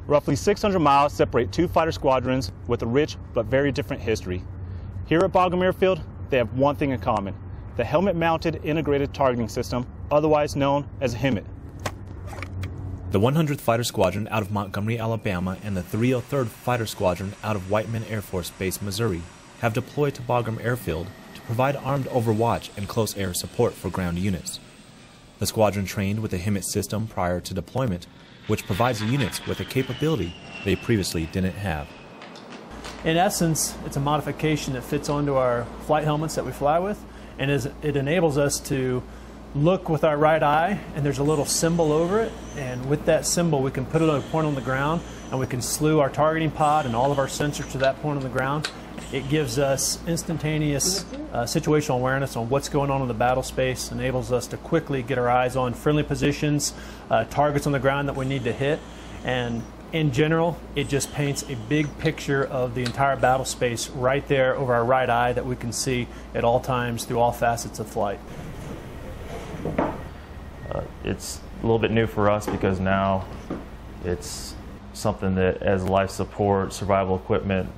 Roughly 600 miles separate two fighter squadrons with a rich but very different history. Here at Bagram Airfield, they have one thing in common: the helmet-mounted integrated targeting system, otherwise known as HMIT. The 100th Fighter Squadron out of Montgomery, Alabama, and the 303rd Fighter Squadron out of Whiteman Air Force Base, Missouri, have deployed to Bagram Airfield to provide armed overwatch and close air support for ground units. The squadron trained with the HMIT system prior to deployment, which provides the units with a capability they previously didn't have. In essence, it's a modification that fits onto our flight helmets that we fly with, and it enables us to look with our right eye, and there's a little symbol over it, and with that symbol we can put it on a point on the ground, and we can slew our targeting pod and all of our sensors to that point on the ground. It gives us instantaneous situational awareness on what's going on in the battle space, enables us to quickly get our eyes on friendly positions, targets on the ground that we need to hit, and in general, it just paints a big picture of the entire battle space right there over our right eye that we can see at all times through all facets of flight. It's a little bit new for us because now it's something that, as life support, survival equipment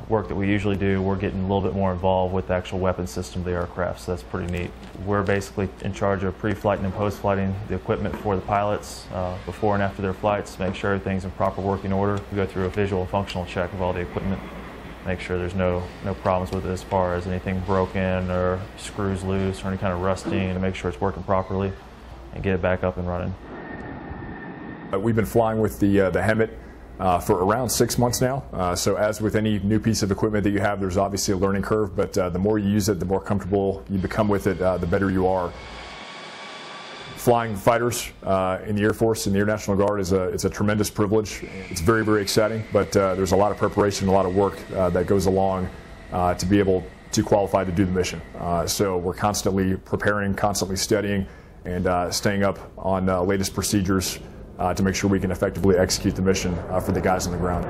work that we usually do, we're getting a little bit more involved with the actual weapon system of the aircraft, so that's pretty neat. We're basically in charge of pre-flighting and post-flighting the equipment for the pilots before and after their flights, make sure everything's in proper working order. We go through a visual and functional check of all the equipment, make sure there's no problems with it as far as anything broken or screws loose or any kind of rusting, to make sure it's working properly and get it back up and running. We've been flying with the HMIT for around 6 months now. So as with any new piece of equipment that you have, there's obviously a learning curve, but the more you use it, the more comfortable you become with it, the better you are. Flying fighters in the Air Force and the Air National Guard it's a tremendous privilege. It's very, very exciting, but there's a lot of preparation, a lot of work that goes along to be able to qualify to do the mission. So we're constantly preparing, constantly studying, and staying up on latest procedures to make sure we can effectively execute the mission for the guys on the ground.